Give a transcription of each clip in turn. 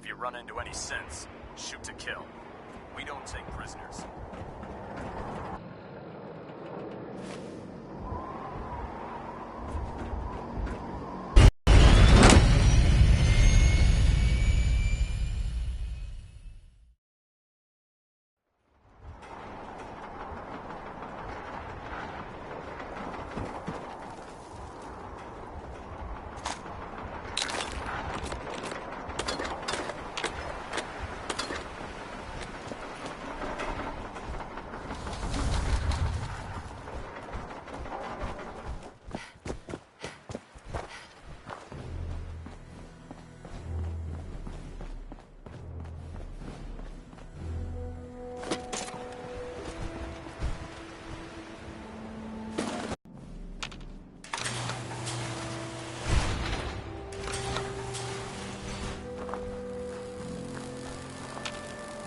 If you run into any sense, shoot to kill. We don't take prisoners.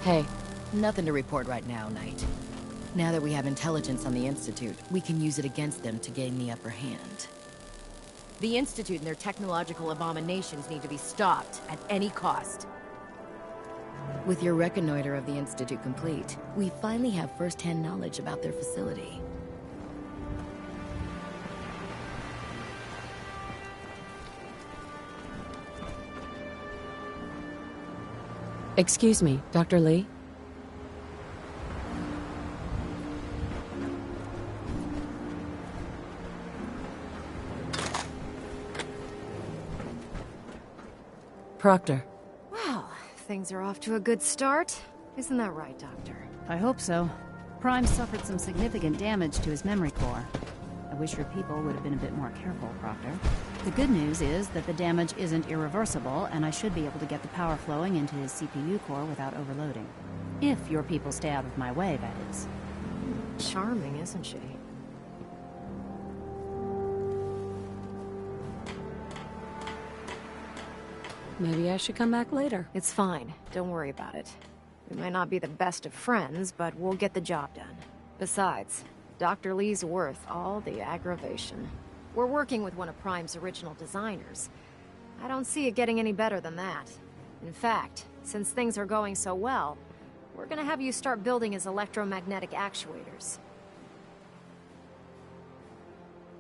Hey, nothing to report right now, Knight. Now that we have intelligence on the Institute, we can use it against them to gain the upper hand. The Institute and their technological abominations need to be stopped at any cost. With your reconnoiter of the Institute complete, we finally have first-hand knowledge about their facility. Excuse me, Dr. Lee? Proctor. Well, things are off to a good start. Isn't that right, Doctor? I hope so. Prime suffered some significant damage to his memory core. I wish your people would have been a bit more careful, Proctor. The good news is that the damage isn't irreversible, and I should be able to get the power flowing into his CPU core without overloading. If your people stay out of my way, that is. Charming, isn't she? Maybe I should come back later. It's fine. Don't worry about it. We might not be the best of friends, but we'll get the job done. Besides, Dr. Lee's worth all the aggravation. We're working with one of Prime's original designers. I don't see it getting any better than that. In fact, since things are going so well, we're gonna have you start building his electromagnetic actuators.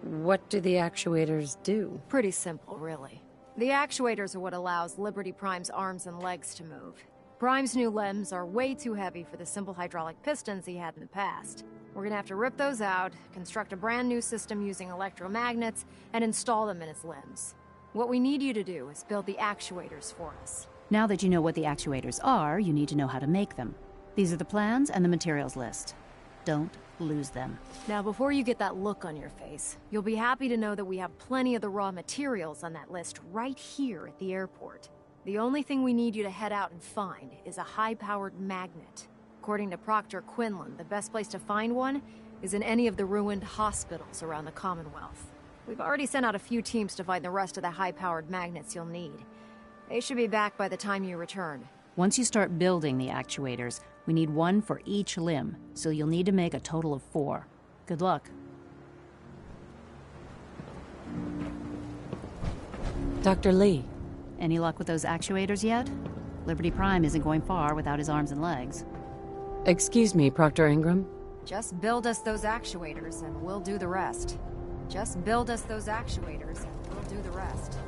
What do the actuators do? Pretty simple, really. The actuators are what allows Liberty Prime's arms and legs to move. Prime's new limbs are way too heavy for the simple hydraulic pistons he had in the past. We're gonna have to rip those out, construct a brand new system using electromagnets, and install them in his limbs. What we need you to do is build the actuators for us. Now that you know what the actuators are, you need to know how to make them. These are the plans and the materials list. Don't lose them. Now, before you get that look on your face, you'll be happy to know that we have plenty of the raw materials on that list right here at the airport. The only thing we need you to head out and find is a high-powered magnet. According to Proctor Quinlan, the best place to find one is in any of the ruined hospitals around the Commonwealth. We've already sent out a few teams to find the rest of the high-powered magnets you'll need. They should be back by the time you return. Once you start building the actuators, we need one for each limb, so you'll need to make a total of 4. Good luck. Dr. Lee. Any luck with those actuators yet? Liberty Prime isn't going far without his arms and legs. Excuse me, Proctor Ingram. Just build us those actuators and we'll do the rest. Just build us those actuators and we'll do the rest.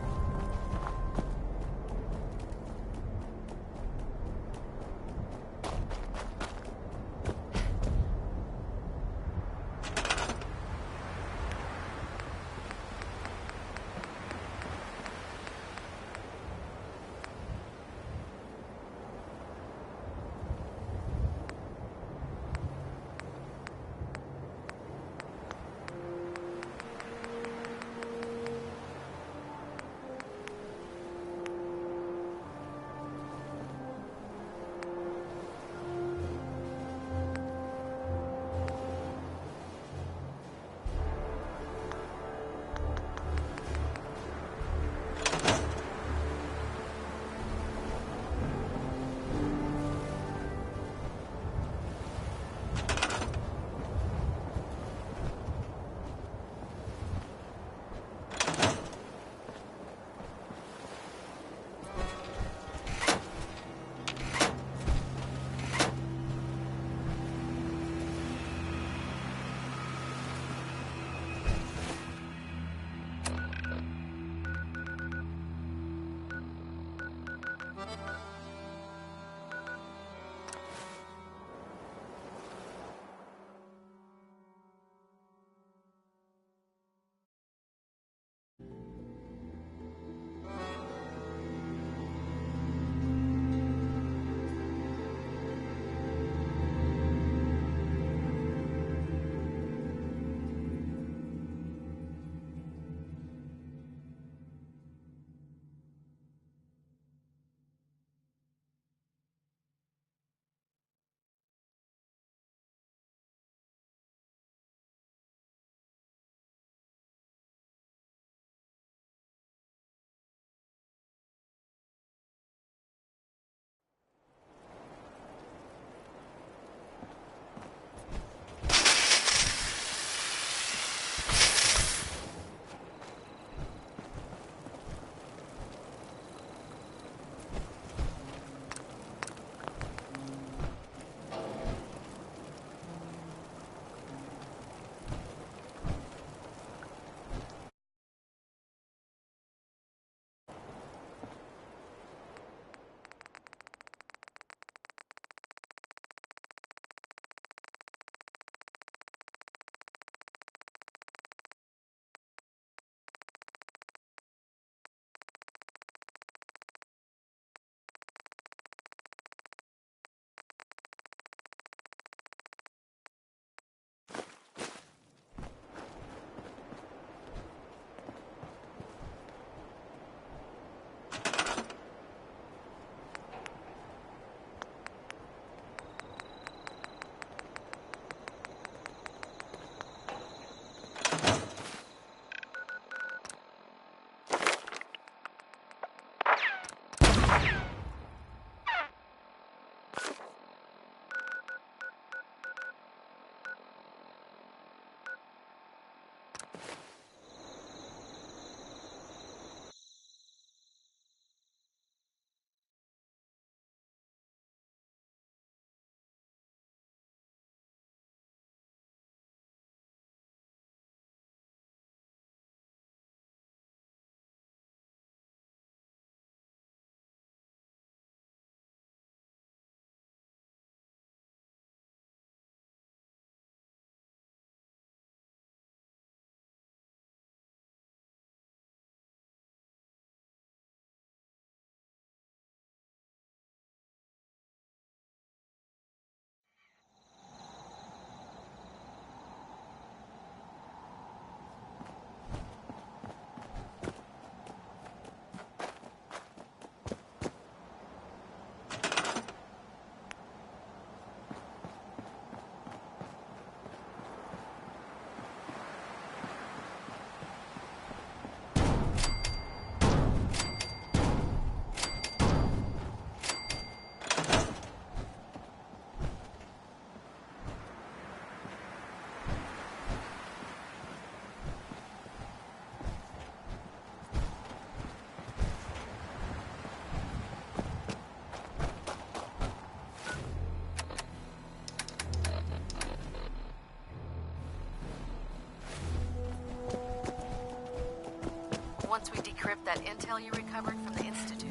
Once we decrypt that intel you recovered from the Institute,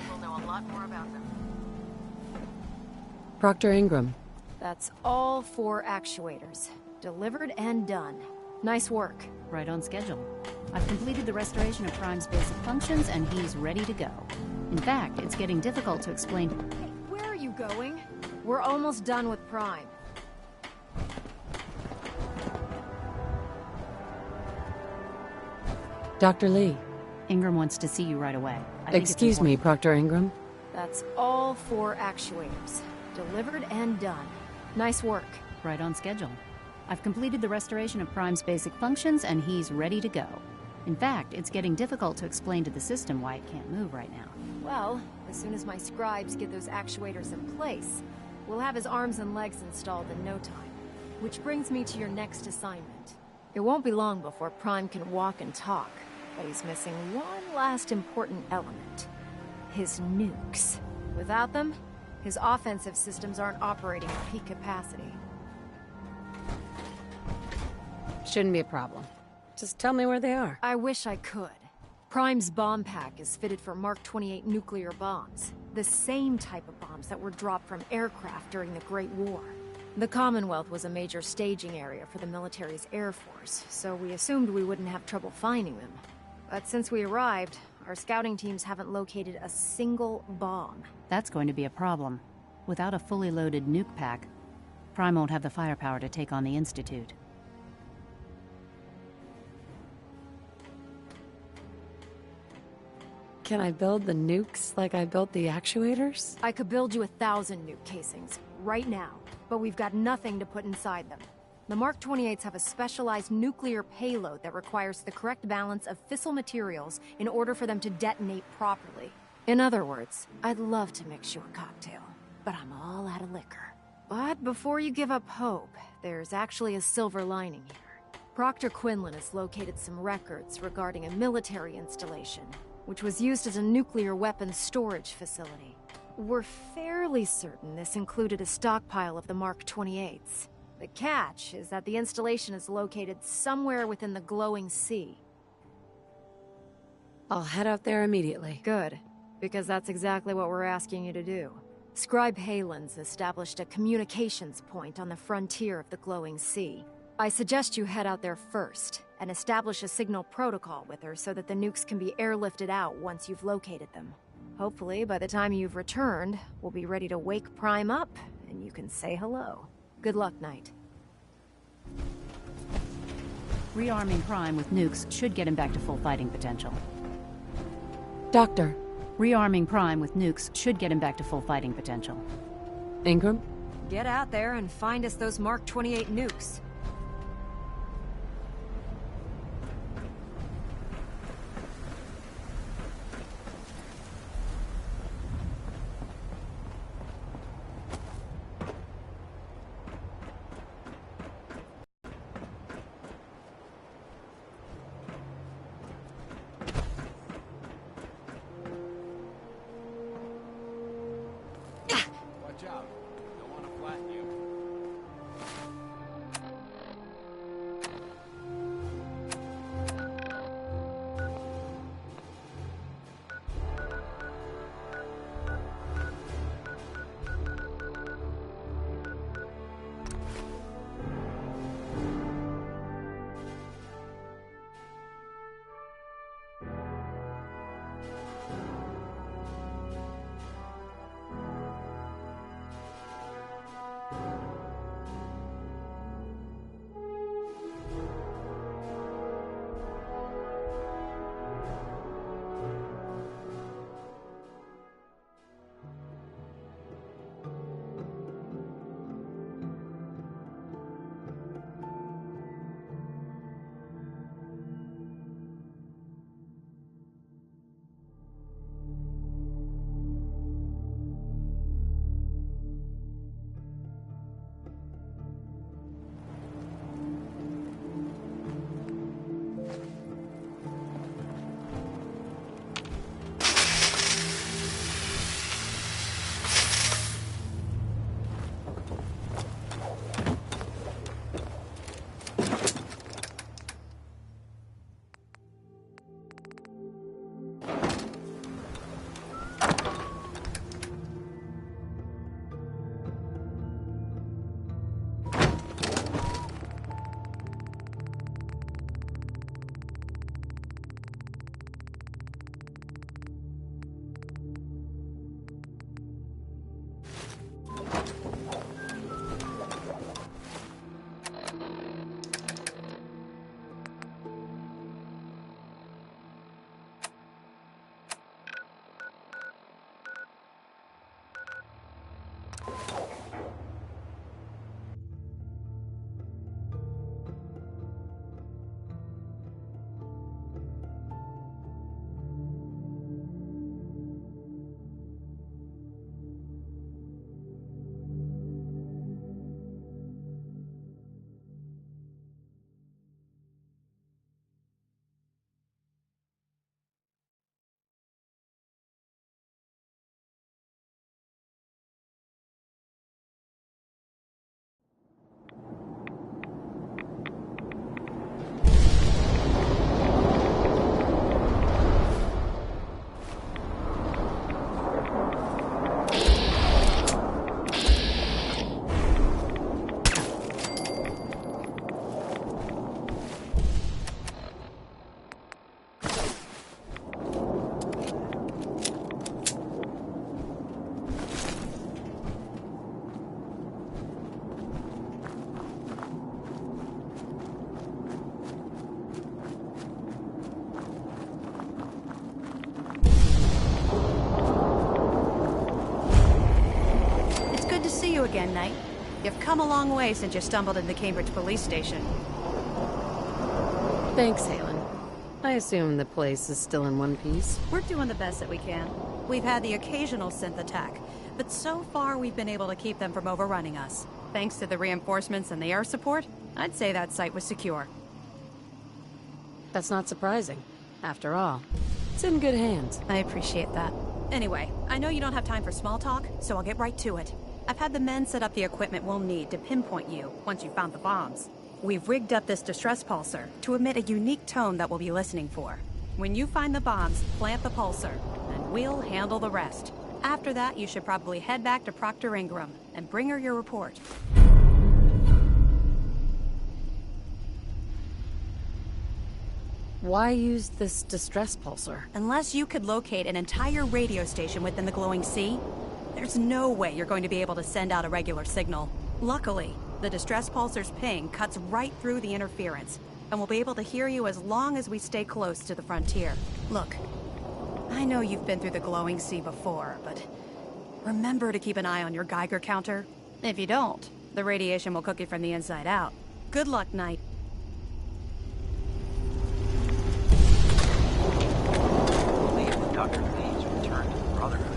we'll know a lot more about them. Proctor Ingram. That's all 4 actuators. Delivered and done. Nice work. Right on schedule. I've completed the restoration of Prime's basic functions, and he's ready to go. In fact, it's getting difficult to explain... Hey, where are you going? We're almost done with Prime. Dr. Lee. Ingram wants to see you right away. I think it's Excuse me, important. Proctor Ingram. That's all 4 actuators. Delivered and done. Nice work. Right on schedule. I've completed the restoration of Prime's basic functions, and he's ready to go. In fact, it's getting difficult to explain to the system why it can't move right now. Well, as soon as my scribes get those actuators in place, we'll have his arms and legs installed in no time. Which brings me to your next assignment. It won't be long before Prime can walk and talk, but he's missing one last important element. His nukes. Without them, his offensive systems aren't operating at peak capacity. Shouldn't be a problem. Just tell me where they are. I wish I could. Prime's bomb pack is fitted for Mark 28 nuclear bombs. The same type of bombs that were dropped from aircraft during the Great War. The Commonwealth was a major staging area for the military's Air Force, so we assumed we wouldn't have trouble finding them. But since we arrived, our scouting teams haven't located a single bomb. That's going to be a problem. Without a fully loaded nuke pack, Prime won't have the firepower to take on the Institute. Can I build the nukes like I built the actuators? I could build you 1,000 nuke casings, right now, but we've got nothing to put inside them. The Mark 28s have a specialized nuclear payload that requires the correct balance of fissile materials in order for them to detonate properly. In other words, I'd love to mix you a cocktail, but I'm all out of liquor. But before you give up hope, there's actually a silver lining here. Proctor Quinlan has located some records regarding a military installation, which was used as a nuclear weapons storage facility. We're fairly certain this included a stockpile of the Mark 28s. The catch is that the installation is located somewhere within the glowing sea. I'll head out there immediately. Good, because that's exactly what we're asking you to do. Scribe Halen's established a communications point on the frontier of the glowing sea. I suggest you head out there first, and establish a signal protocol with her so that the nukes can be airlifted out once you've located them. Hopefully, by the time you've returned, we'll be ready to wake Prime up, and you can say hello. Good luck, Knight. Rearming Prime with nukes should get him back to full fighting potential. Doctor. Rearming Prime with nukes should get him back to full fighting potential. Ingram? Get out there and find us those Mark 28 nukes. Watch out. Don't want to flatten you. Again, Knight. You've come a long way since you stumbled into Cambridge Police Station. Thanks, Halen. I assume the place is still in one piece. We're doing the best that we can. We've had the occasional synth attack, but so far we've been able to keep them from overrunning us. Thanks to the reinforcements and the air support, I'd say that site was secure. That's not surprising. After all, it's in good hands. I appreciate that. Anyway, I know you don't have time for small talk, so I'll get right to it. I've had the men set up the equipment we'll need to pinpoint you once you've found the bombs. We've rigged up this distress pulsar to emit a unique tone that we'll be listening for. When you find the bombs, plant the pulsar, and we'll handle the rest. After that, you should probably head back to Proctor Ingram and bring her your report. Why use this distress pulsar? Unless you could locate an entire radio station within the glowing sea, there's no way you're going to be able to send out a regular signal. Luckily, the distress pulsar's ping cuts right through the interference, and we'll be able to hear you as long as we stay close to the frontier. Look, I know you've been through the glowing sea before, but remember to keep an eye on your Geiger counter. If you don't, the radiation will cook you from the inside out. Good luck, Knight. Only if the Dr. Lee's return to the Brotherhood.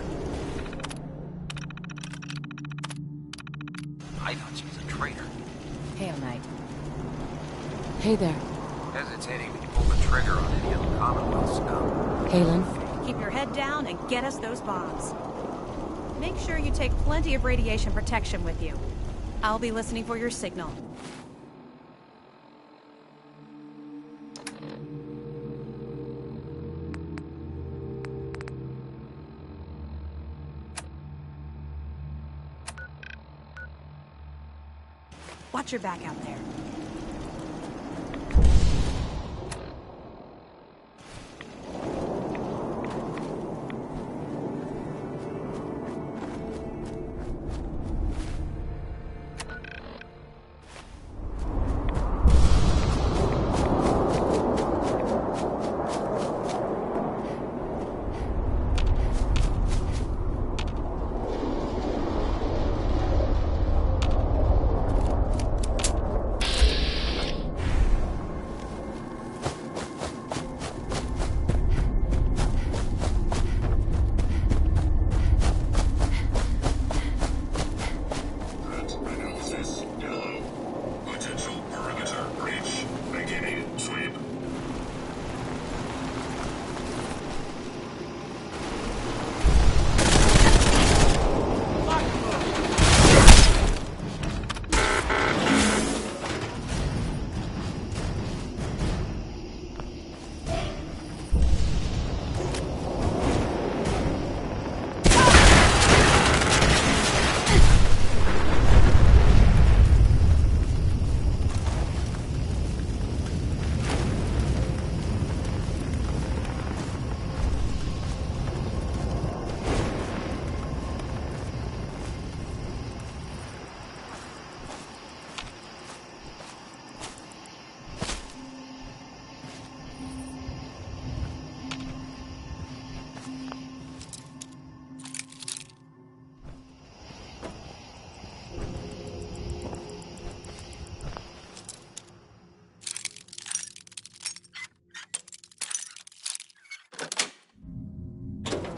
I thought she was a traitor. Hail, Knight. Hey there. Hesitating to pull the trigger on any of the Commonwealth scum. Halen. Keep your head down and get us those bombs. Make sure you take plenty of radiation protection with you. I'll be listening for your signal. Watch your back out there.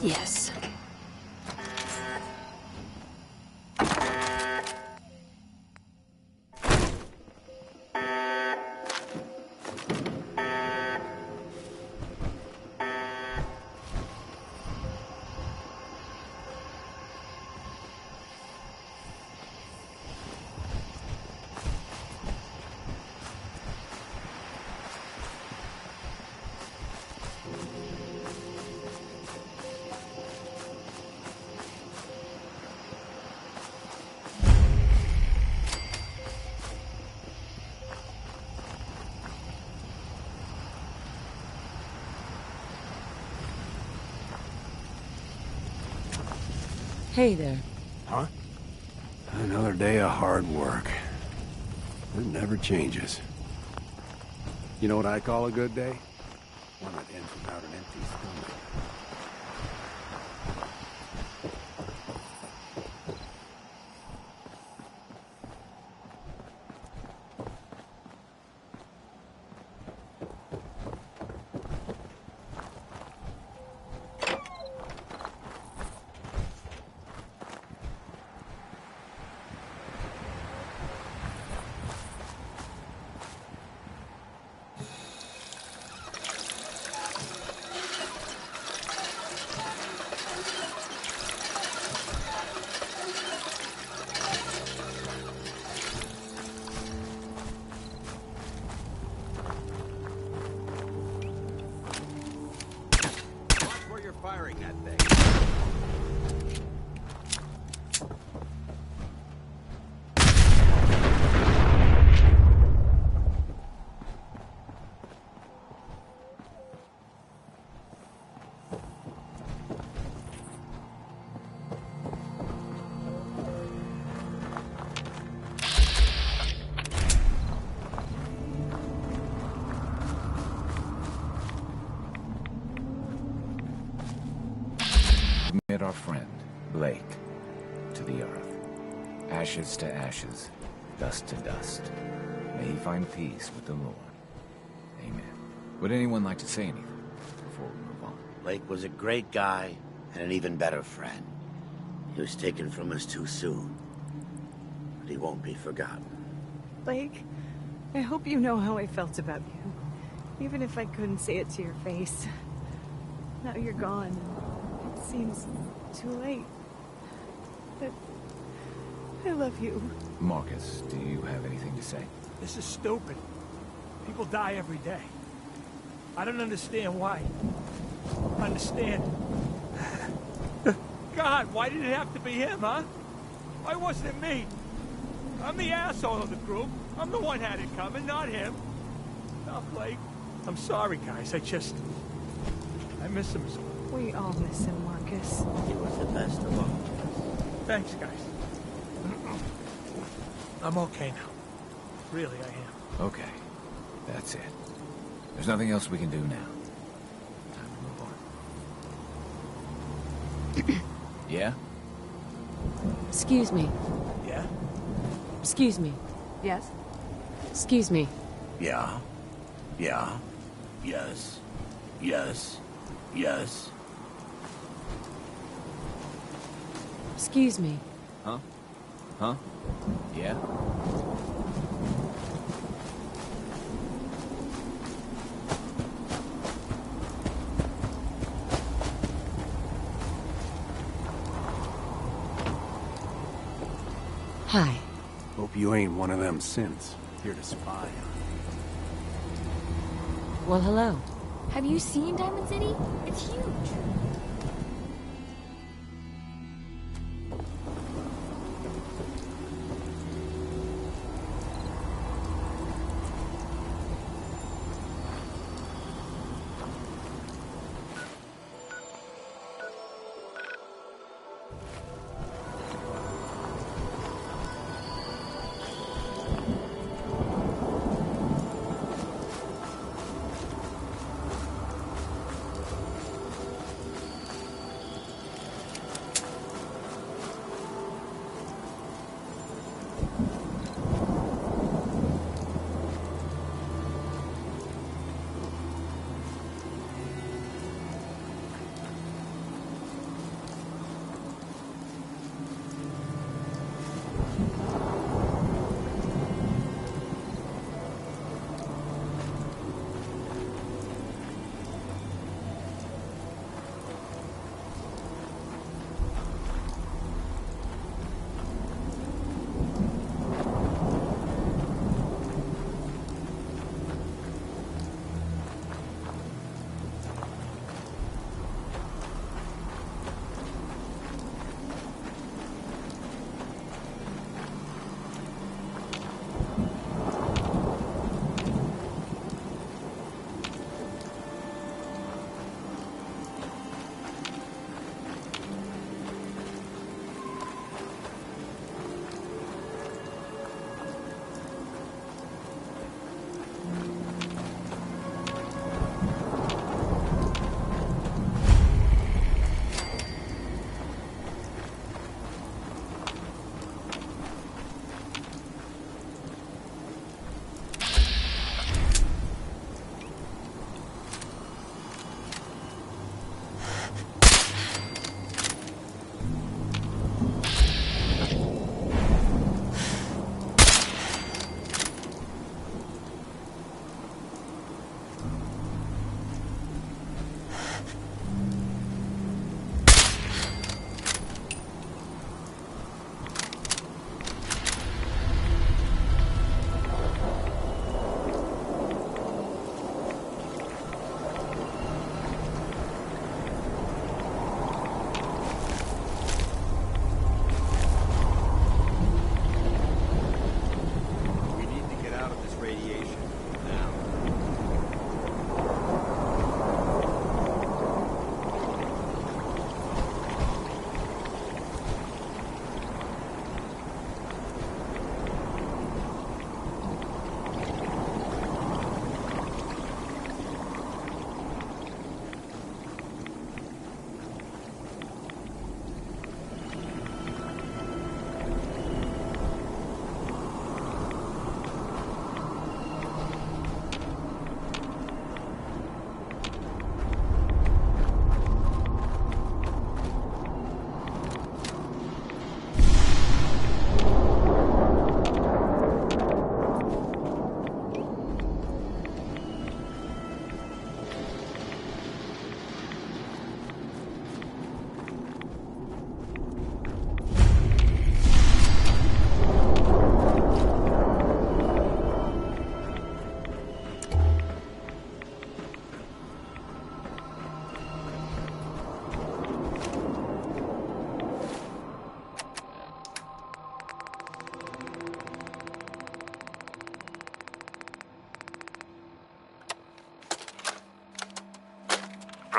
Yes. Hey there. Huh? Another day of hard work. It never changes. You know what I call a good day? One that ends without an empty stomach. Firing that thing. Met our friend, Blake, to the earth. Ashes to ashes, dust to dust. May he find peace with the Lord. Amen. Would anyone like to say anything before we move on? Blake was a great guy and an even better friend. He was taken from us too soon, but he won't be forgotten. Blake, I hope you know how I felt about you, even if I couldn't say it to your face. Now you're gone. It seems too late. But I love you. Marcus, do you have anything to say? This is stupid. People die every day. I don't understand why. Understand. God, why did it have to be him, huh? Why wasn't it me? I'm the asshole of the group. I'm the one had it coming, not him. Oh, Blake. I'm sorry, guys. I miss him so. We all miss him, Marcus. He was the best of all. Thanks, guys. I'm okay now. Really, I am. Okay. That's it. There's nothing else we can do now. Time to move on. Yeah? Excuse me. Yeah? Excuse me. Yes? Excuse me. Yeah. Yeah. Yes. Yes. Yes. Excuse me. Huh? Huh? Yeah? Hi. Hope you ain't one of them synths here to spy on. Well, hello. Have you seen Diamond City? It's huge.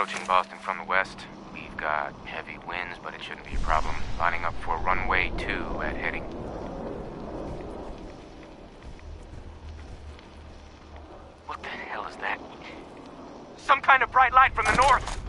approaching Boston from the west. We've got heavy winds, but it shouldn't be a problem. Lining up for runway 2 at heading. What the hell is that? Some kind of bright light from the north!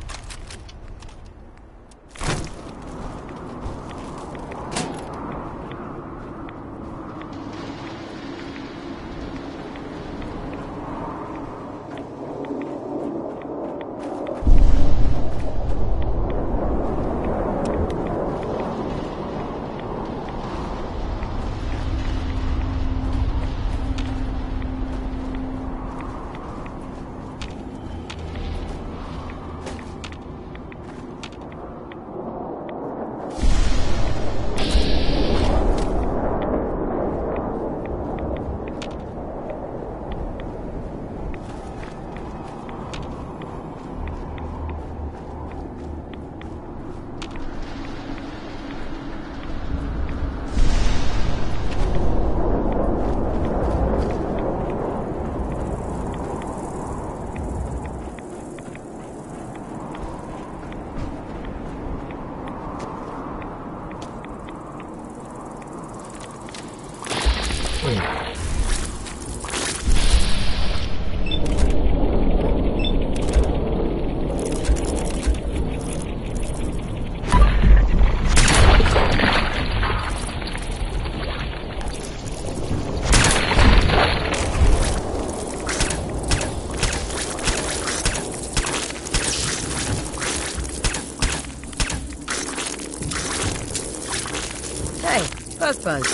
Buzz.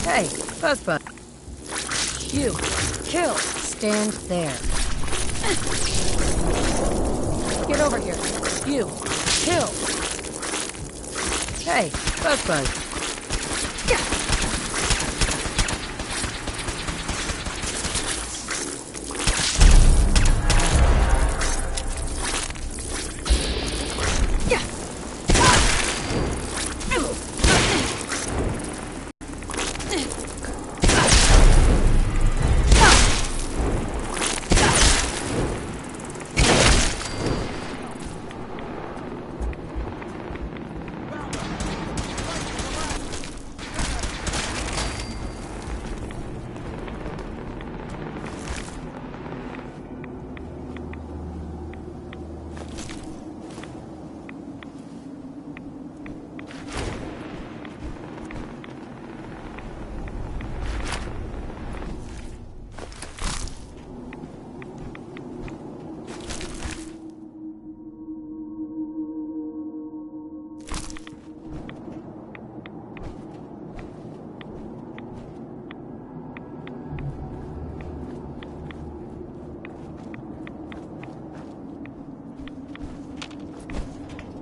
Hey, Buzz. You, kill. Stand there. Get over here. You, kill. Hey, Buzz.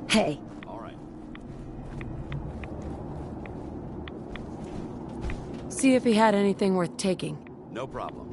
Hey. All right. See if he had anything worth taking. No problem.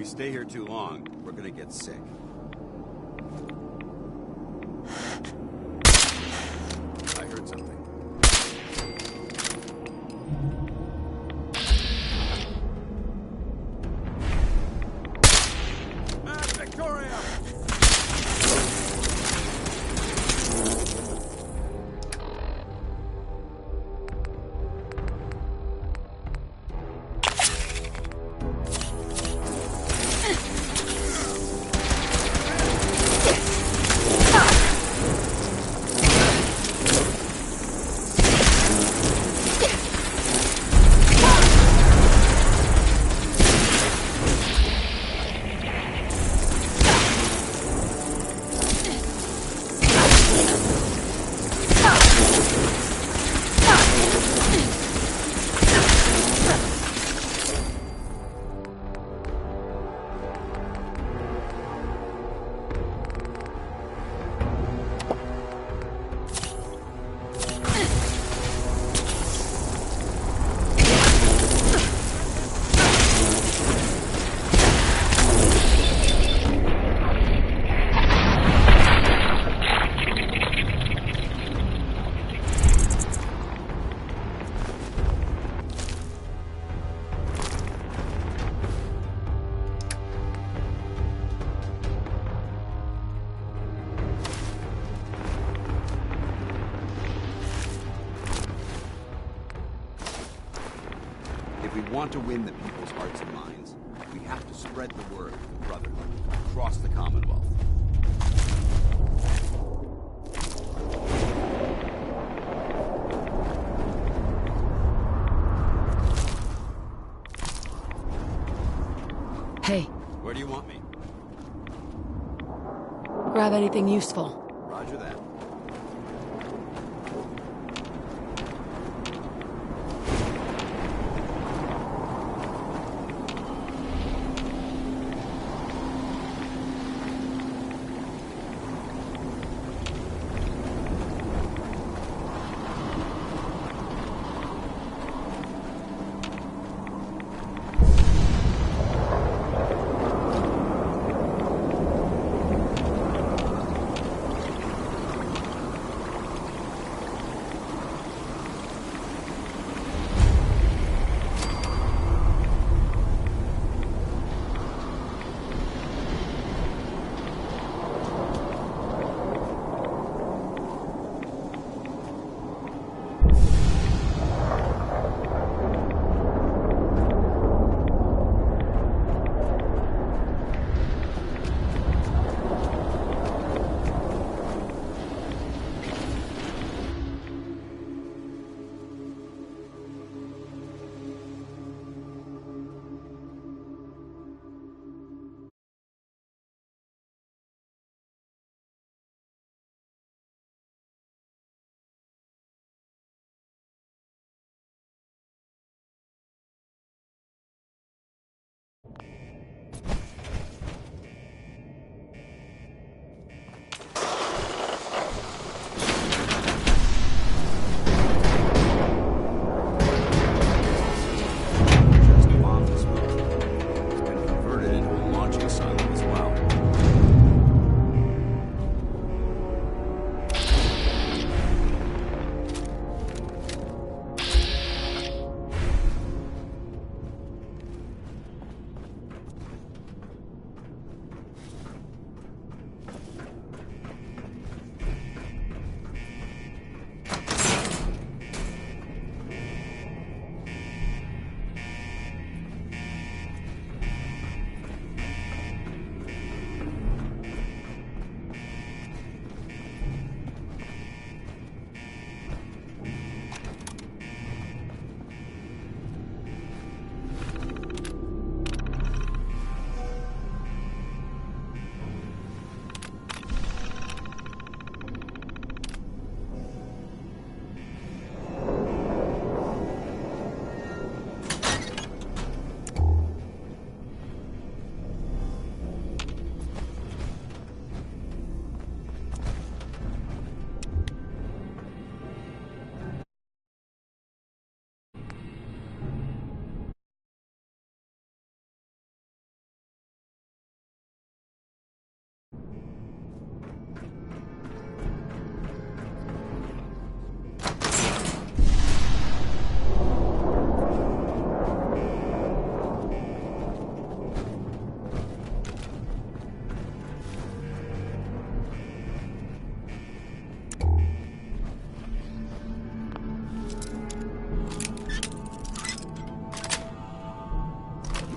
Stay here too long, we're gonna get sick. I heard something. Victoria! we want to win the people's hearts and minds, we have to spread the word of brotherhood across the Commonwealth. Hey. Where do you want me? Grab anything useful. Roger that.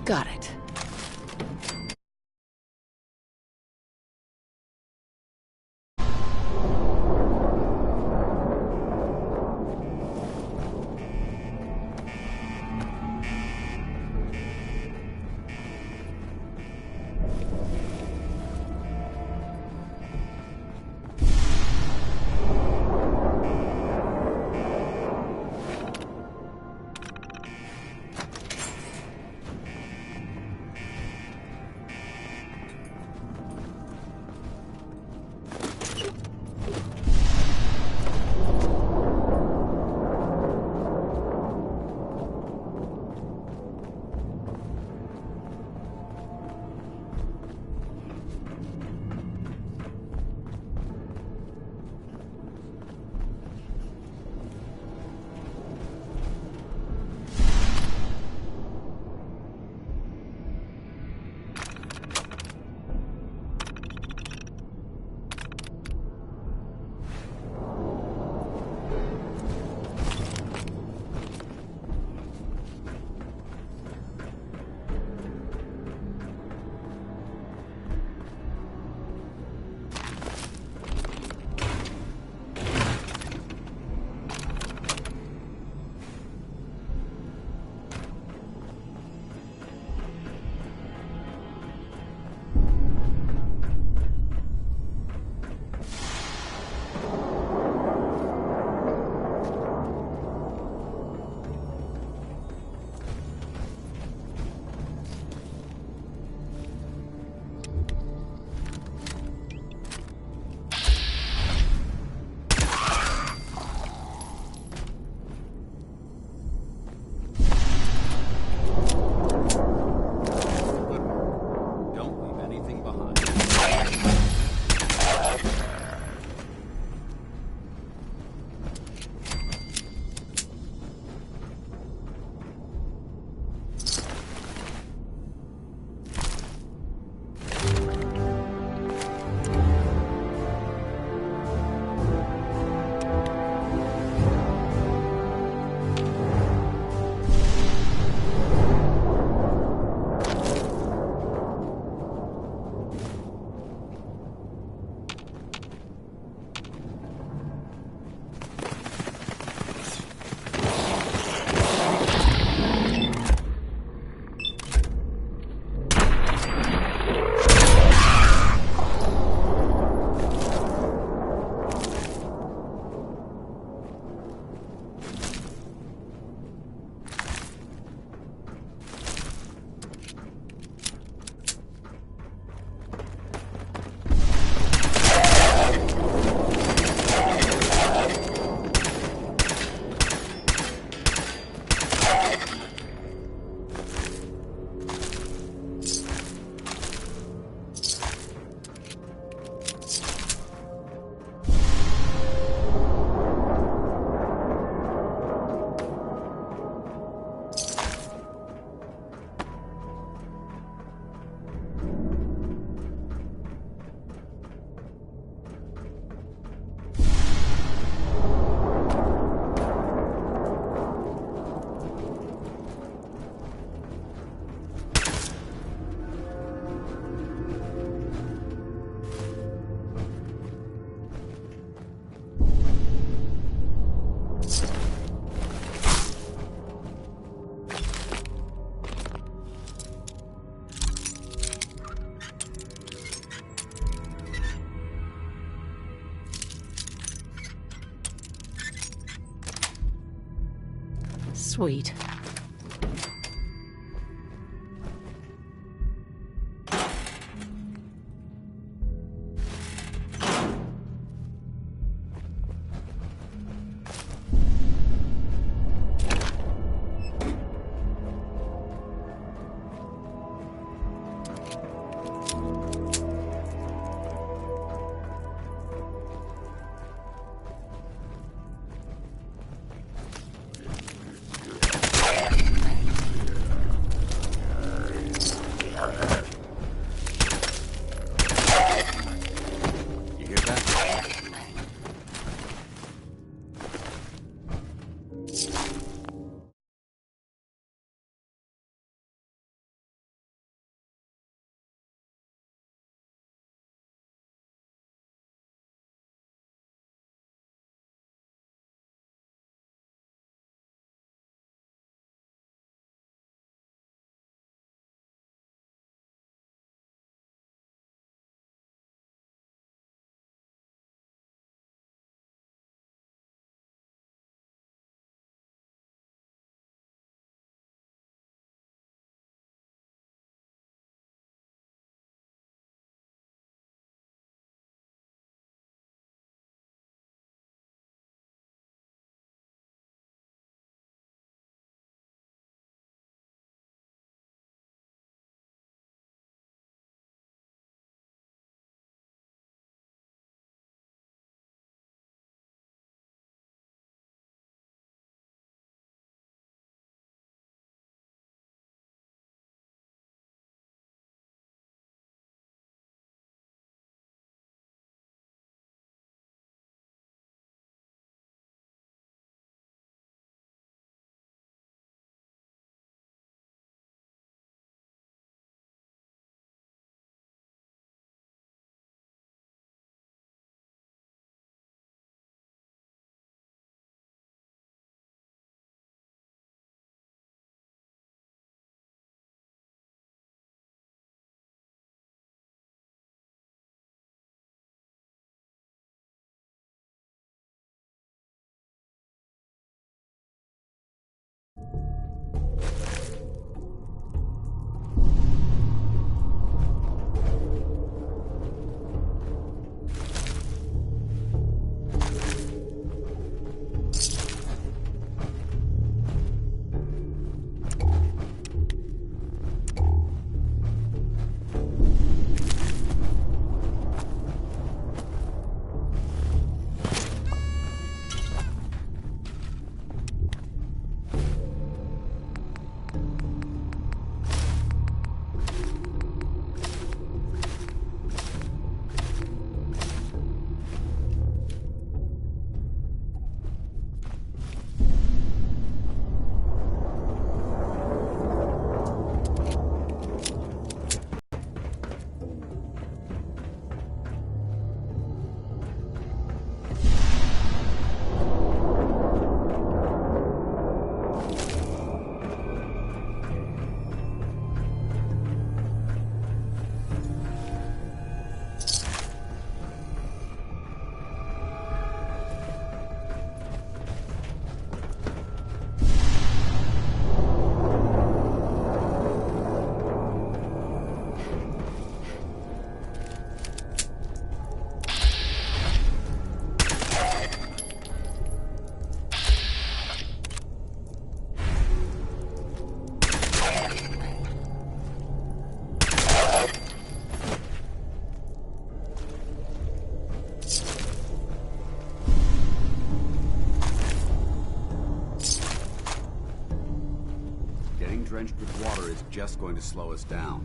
Got it. Sweet. Drenched with water is just going to slow us down.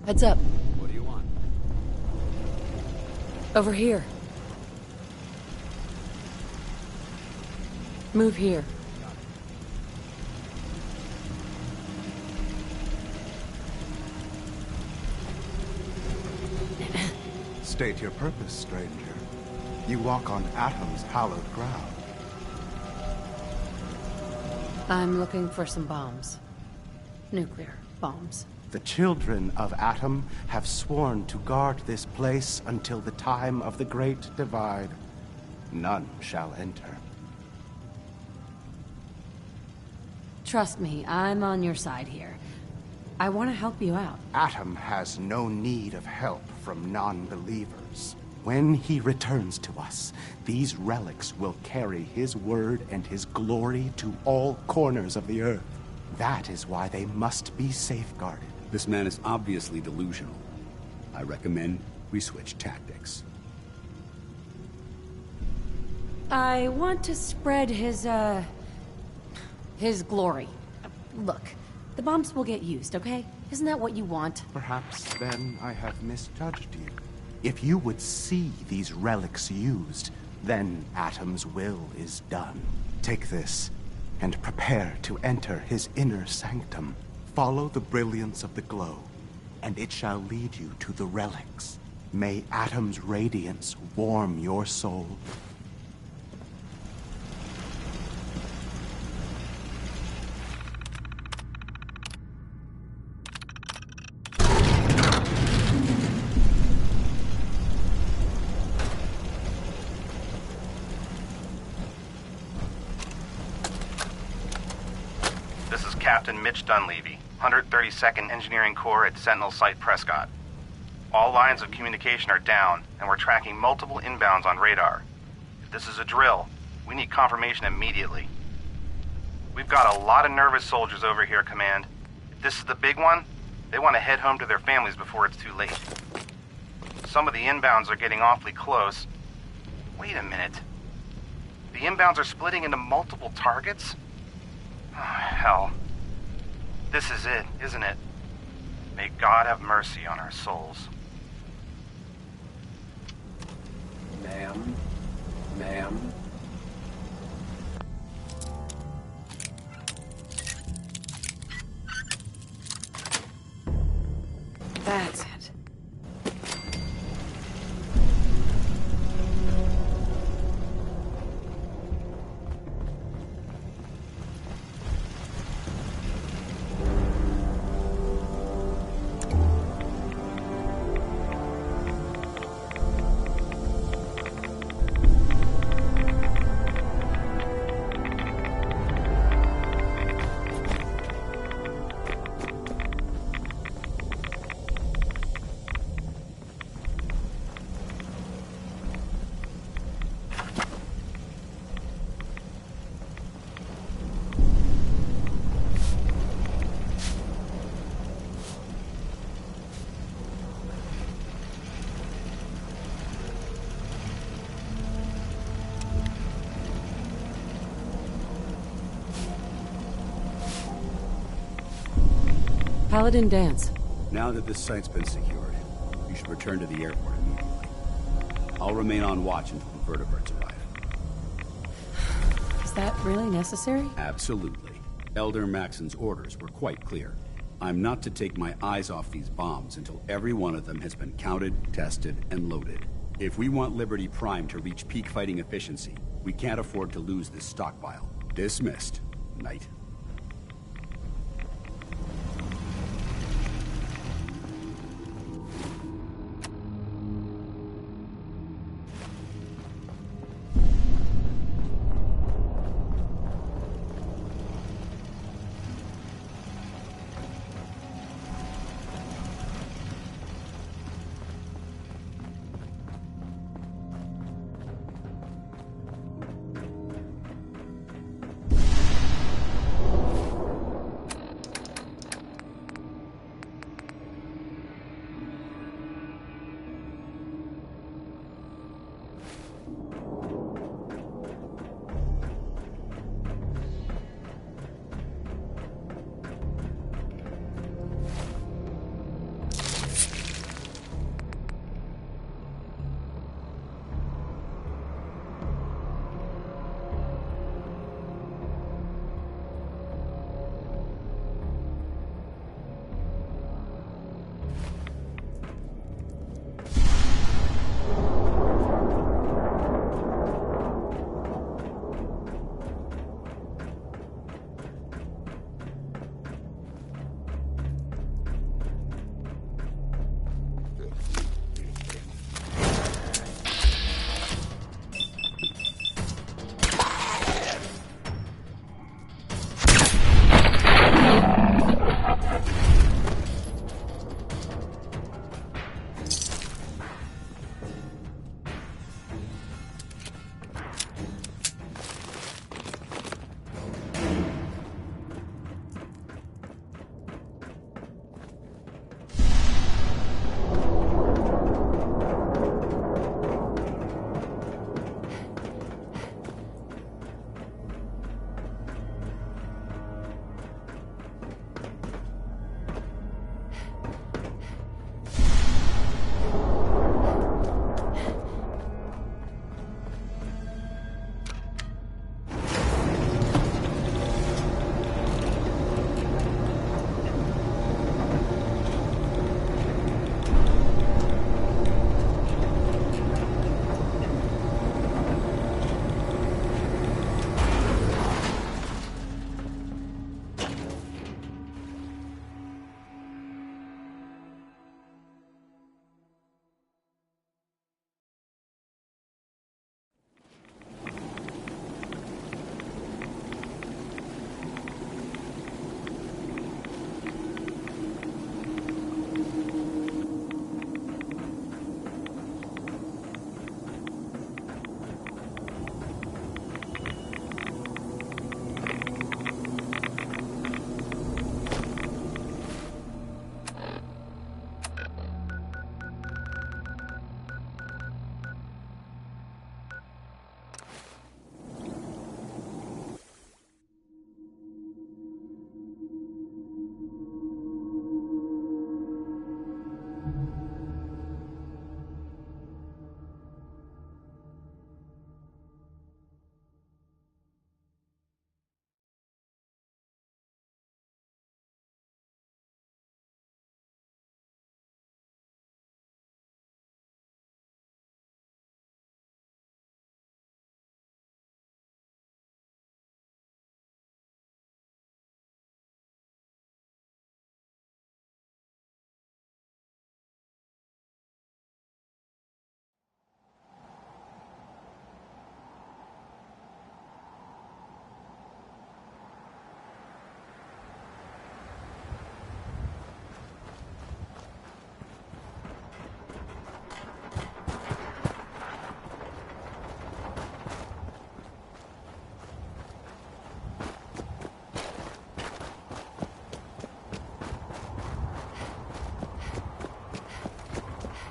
Heads up. What do you want? Over here. Move here. State your purpose, stranger. You walk on Atom's hallowed ground. I'm looking for some bombs. Nuclear bombs. The children of Atom have sworn to guard this place until the time of the Great Divide. None shall enter. Trust me, I'm on your side here. I want to help you out. Atom has no need of help from non-believers. When he returns to us, these relics will carry his word and his glory to all corners of the earth. That is why they must be safeguarded. This man is obviously delusional. I recommend we switch tactics. I want to spread his glory. Look, the bombs will get used, okay? Isn't that what you want? Perhaps then I have misjudged you. If you would see these relics used, then Atom's will is done. Take this, and prepare to enter his inner sanctum. Follow the brilliance of the glow, and it shall lead you to the relics. May Atom's radiance warm your soul. This is Captain Mitch Dunleavy, 132nd Engineering Corps at Sentinel Site Prescott. All lines of communication are down, and we're tracking multiple inbounds on radar. If this is a drill, we need confirmation immediately. We've got a lot of nervous soldiers over here, Command. If this is the big one, they want to head home to their families before it's too late. Some of the inbounds are getting awfully close. Wait a minute. The inbounds are splitting into multiple targets? Oh, hell. This is it, isn't it? May God have mercy on our souls. Ma'am? Ma'am? That's it. Paladin dance. Now that this site's been secured, you should return to the airport immediately. I'll remain on watch until the vertebrates arrive. Is that really necessary? Absolutely. Elder Maxon's orders were quite clear. I'm not to take my eyes off these bombs until every one of them has been counted, tested, and loaded. If we want Liberty Prime to reach peak fighting efficiency, we can't afford to lose this stockpile. Dismissed, Knight.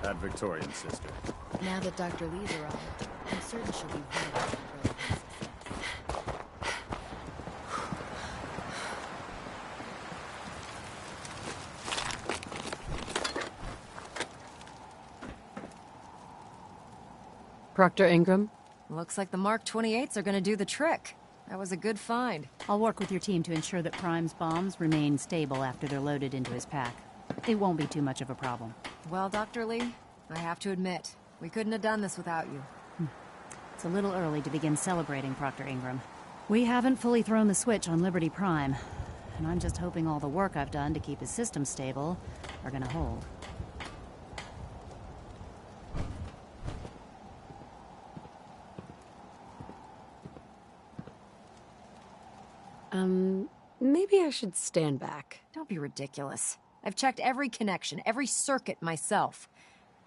That Victorian sister. Now that Dr. Lee's arrived, I'm certain she'll be very happy. Proctor Ingram? Looks like the Mark 28s are gonna do the trick. That was a good find. I'll work with your team to ensure that Prime's bombs remain stable after they're loaded into his pack. It won't be too much of a problem. Well, Dr. Lee, I have to admit, we couldn't have done this without you. It's a little early to begin celebrating, Proctor Ingram. We haven't fully thrown the switch on Liberty Prime, and I'm just hoping all the work I've done to keep his system stable are gonna hold. Maybe I should stand back. Don't be ridiculous. I've checked every connection, every circuit myself.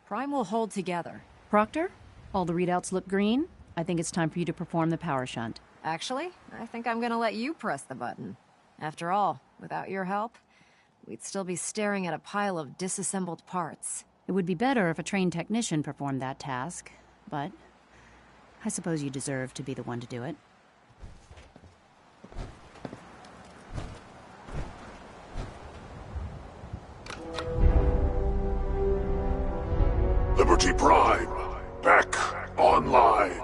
Prime will hold together. Proctor, all the readouts look green. I think it's time for you to perform the power shunt. Actually, I think I'm gonna let you press the button. After all, without your help, we'd still be staring at a pile of disassembled parts. It would be better if a trained technician performed that task, but I suppose you deserve to be the one to do it. Liberty Prime, back online.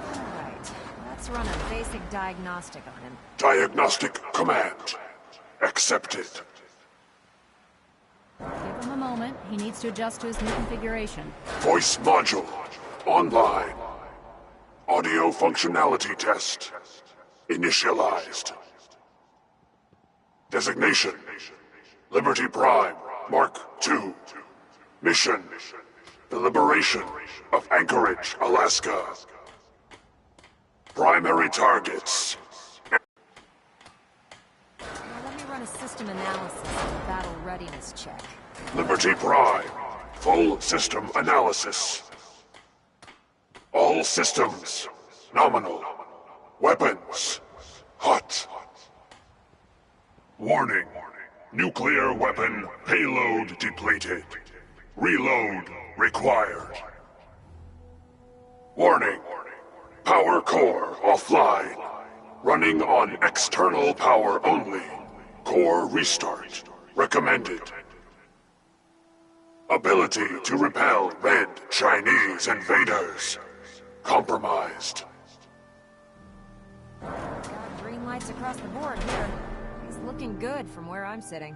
Alright, let's run a basic diagnostic on him. Diagnostic command accepted. Give him a moment. He needs to adjust to his new configuration. Voice module online. Audio functionality test initialized. Designation: Liberty Prime Mark II. Mission: the liberation of Anchorage, Alaska. Primary targets. Now let me run a system analysis and a battle readiness check. Liberty Prime, full system analysis. All systems nominal. Weapons hot. Warning: nuclear weapon payload depleted. Reload required. Warning: power core offline. Running on external power only. Core restart recommended. Ability to repel red Chinese invaders compromised. Got green lights across the board here. He's looking good from where I'm sitting.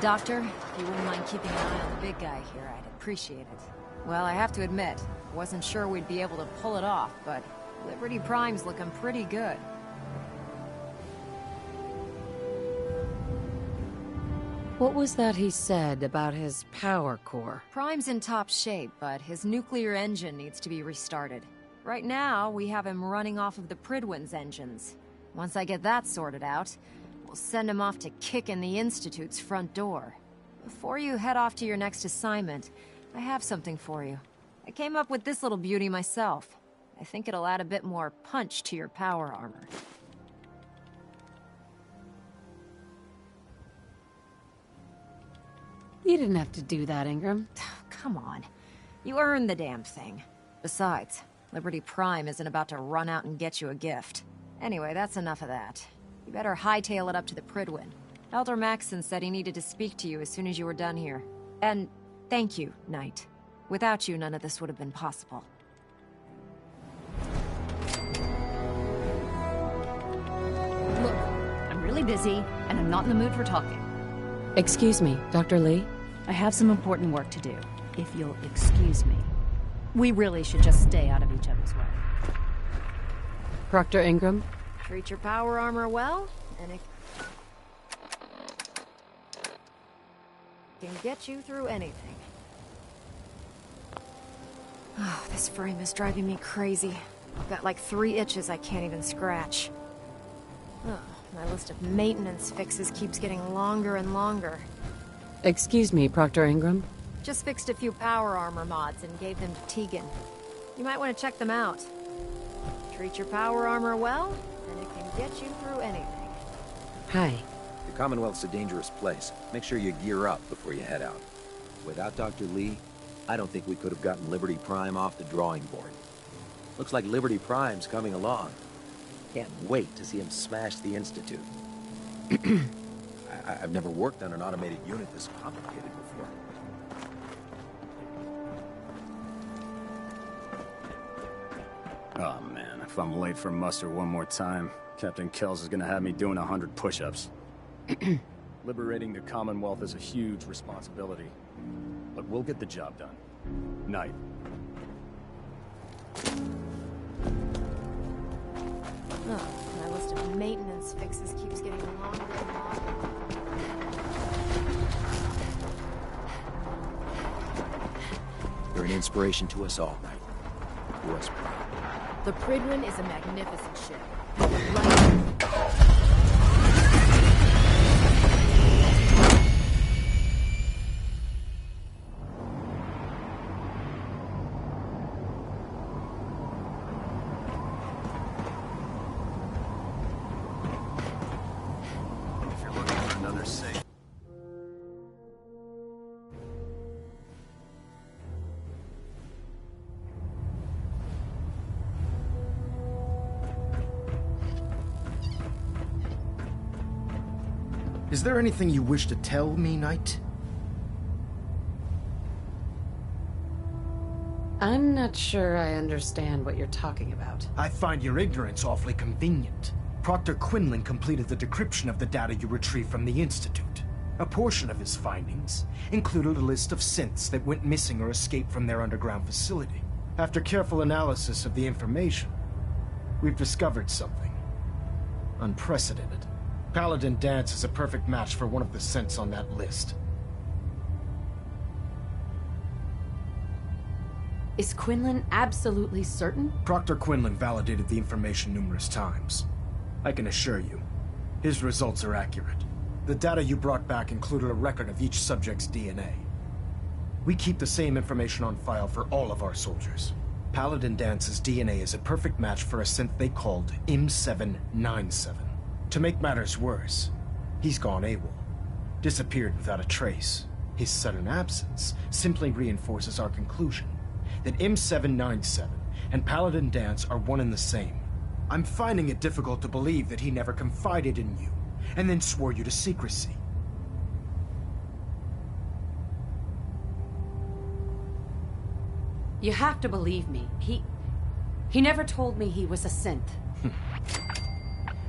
Doctor, if you wouldn't mind keeping an eye on the big guy here, I'd appreciate it. Well, I have to admit, wasn't sure we'd be able to pull it off, but Liberty Prime's looking pretty good. What was that he said about his power core? Prime's in top shape, but his nuclear engine needs to be restarted. Right now, we have him running off of the Prydwen's engines. Once I get that sorted out, we'll send him off to kick in the Institute's front door. Before you head off to your next assignment, I have something for you. I came up with this little beauty myself. I think it'll add a bit more punch to your power armor. You didn't have to do that, Ingram. Come on. You earned the damn thing. Besides, Liberty Prime isn't about to run out and get you a gift. Anyway, that's enough of that. You better hightail it up to the Prydwen. Elder Maxson said he needed to speak to you as soon as you were done here. And thank you, Knight. Without you, none of this would have been possible. Look, I'm really busy, and I'm not in the mood for talking. Excuse me, Dr. Lee? I have some important work to do, if you'll excuse me. We really should just stay out of each other's way. Proctor Ingram? Treat your power armor well, and it can get you through anything. Oh, this frame is driving me crazy. I've got like 3 itches I can't even scratch. Oh, my list of maintenance fixes keeps getting longer and longer. Excuse me, Proctor Ingram? Just fixed a few power armor mods and gave them to Tegan. You might want to check them out. Treat your power armor well, and it can get you through anything. Hi. The Commonwealth's a dangerous place. Make sure you gear up before you head out. Without Dr. Lee, I don't think we could have gotten Liberty Prime off the drawing board. Looks like Liberty Prime's coming along. Can't wait to see him smash the Institute. I've never worked on an automated unit this complicated before. Oh man, if I'm late for muster one more time, Captain Kells is gonna have me doing 100 push-ups. Liberating the Commonwealth is a huge responsibility, but we'll get the job done. Night. Oh, my list of maintenance fixes keeps getting longer and longer. You're an inspiration to us all, Knight. Do us proud. The Prydwen is a magnificent ship. If you're looking for another safe... Is there anything you wish to tell me, Knight? I'm not sure I understand what you're talking about. I find your ignorance awfully convenient. Proctor Quinlan completed the decryption of the data you retrieved from the Institute. A portion of his findings included a list of synths that went missing or escaped from their underground facility. After careful analysis of the information, we've discovered something unprecedented. Paladin Dance is a perfect match for one of the synths on that list. Is Quinlan absolutely certain? Proctor Quinlan validated the information numerous times. I can assure you, his results are accurate. The data you brought back included a record of each subject's DNA. We keep the same information on file for all of our soldiers. Paladin Dance's DNA is a perfect match for a synth they called M797. To make matters worse, he's gone AWOL, disappeared without a trace. His sudden absence simply reinforces our conclusion that M797 and Paladin Dance are one and the same. I'm finding it difficult to believe that he never confided in you, and then swore you to secrecy. You have to believe me. He never told me he was a synth.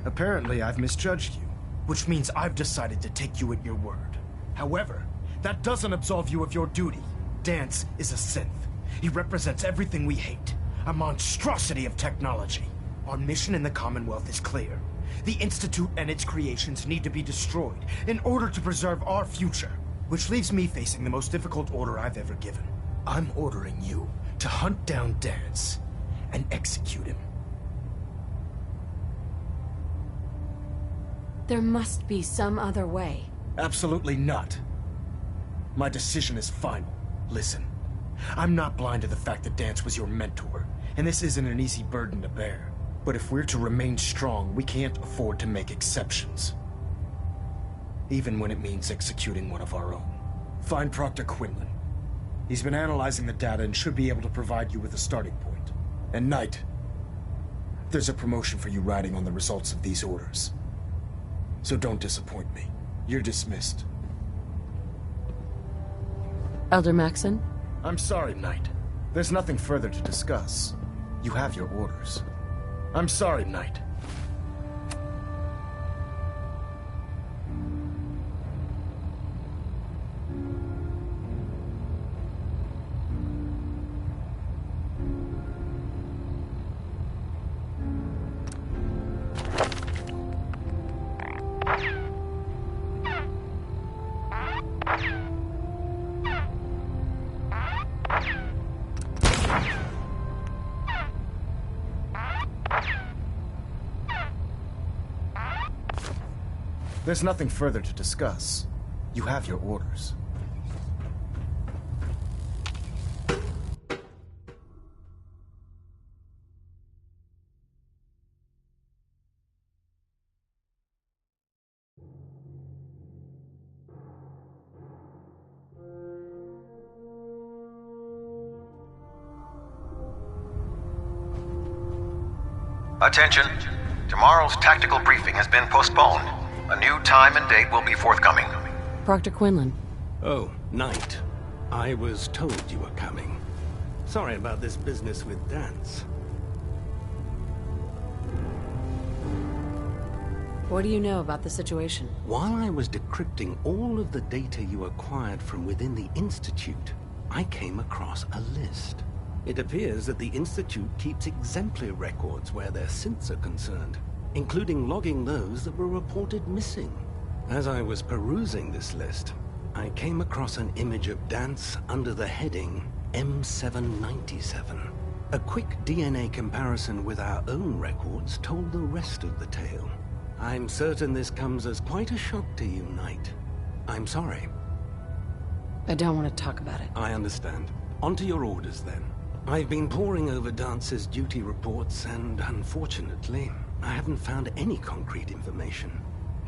Apparently, I've misjudged you, which means I've decided to take you at your word. However, that doesn't absolve you of your duty. Dance is a synth. He represents everything we hate, a monstrosity of technology. Our mission in the Commonwealth is clear. The Institute and its creations need to be destroyed in order to preserve our future, which leaves me facing the most difficult order I've ever given. I'm ordering you to hunt down Dance and execute him. There must be some other way. Absolutely not. My decision is final. Listen, I'm not blind to the fact that Dance was your mentor, and this isn't an easy burden to bear. But if we're to remain strong, we can't afford to make exceptions. Even when it means executing one of our own. Find Proctor Quinlan. He's been analyzing the data and should be able to provide you with a starting point. And Knight, there's a promotion for you riding on the results of these orders. So don't disappoint me. You're dismissed. Elder Maxon? I'm sorry, Knight. There's nothing further to discuss. You have your orders. I'm sorry, Knight. There's nothing further to discuss. You have your orders. Attention. Tomorrow's tactical briefing has been postponed. A new time and date will be forthcoming. Proctor Quinlan. Oh, Knight. I was told you were coming. Sorry about this business with Dance. What do you know about the situation? While I was decrypting all of the data you acquired from within the Institute, I came across a list. It appears that the Institute keeps exemplary records where their synths are concerned, including logging those that were reported missing. As I was perusing this list, I came across an image of Dance under the heading M797. A quick DNA comparison with our own records told the rest of the tale. I'm certain this comes as quite a shock to you, Knight. I'm sorry. I don't want to talk about it. I understand. On to your orders, then. I've been poring over Dance's duty reports, and unfortunately, I haven't found any concrete information.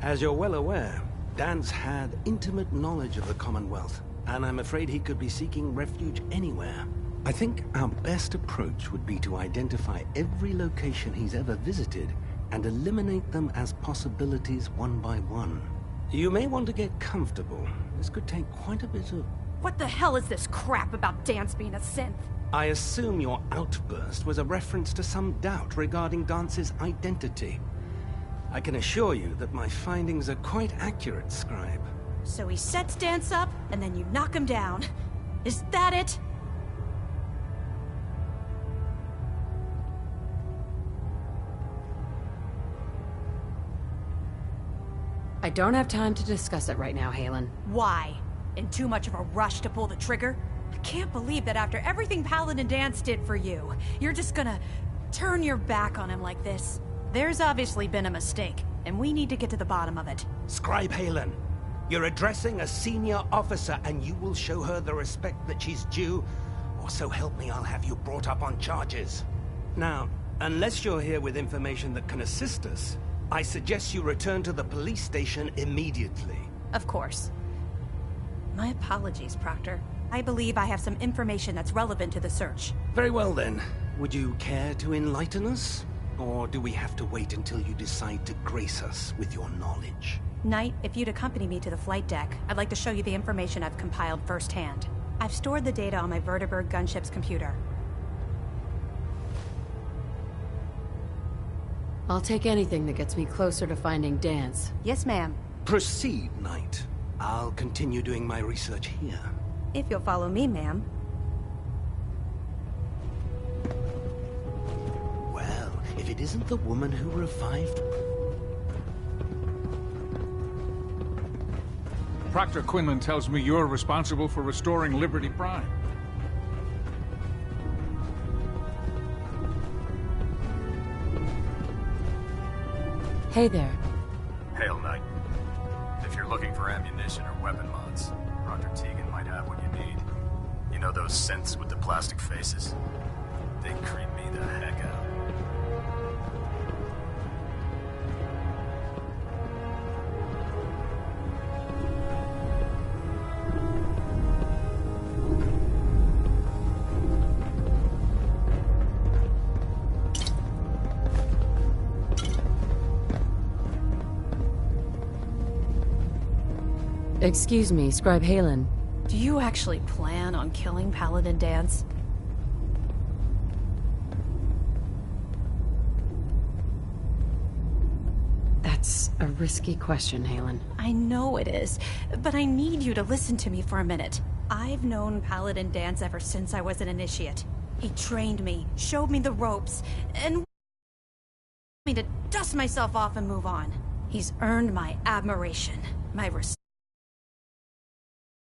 As you're well aware, Dance had intimate knowledge of the Commonwealth, and I'm afraid he could be seeking refuge anywhere. I think our best approach would be to identify every location he's ever visited and eliminate them as possibilities one by one. You may want to get comfortable. This could take quite a bit of... What the hell is this crap about Dance being a synth? I assume your outburst was a reference to some doubt regarding Dance's identity. I can assure you that my findings are quite accurate, Scribe. So he sets Dance up, and then you knock him down. Is that it? I don't have time to discuss it right now, Halen. Why? In too much of a rush to pull the trigger? I can't believe that after everything Paladin Dance did for you, you're just gonna turn your back on him like this. There's obviously been a mistake, and we need to get to the bottom of it. Scribe Halen, you're addressing a senior officer, and you will show her the respect that she's due, or so help me, I'll have you brought up on charges. Now, unless you're here with information that can assist us, I suggest you return to the police station immediately. Of course. My apologies, Proctor. I believe I have some information that's relevant to the search. Very well then. Would you care to enlighten us? Or do we have to wait until you decide to grace us with your knowledge? Knight, if you'd accompany me to the flight deck, I'd like to show you the information I've compiled firsthand. I've stored the data on my Vertibird gunship's computer. I'll take anything that gets me closer to finding Dance. Yes, ma'am. Proceed, Knight. I'll continue doing my research here. If you'll follow me, ma'am. Well, if it isn't the woman who revived... Proctor Quinlan tells me you're responsible for restoring Liberty Prime. Hey there. Hail, Knight. If you're looking for ammunition or weapon mods, Proctor Tegan might have what you need. You know those synths with the plastic faces? They creep me the heck out. Excuse me, Scribe Halen. Do you actually plan on killing Paladin Dance? That's a risky question, Halen. I know it is, but I need you to listen to me for a minute. I've known Paladin Dance ever since I was an initiate. He trained me, showed me the ropes, and me to dust myself off and move on. He's earned my admiration, my respect.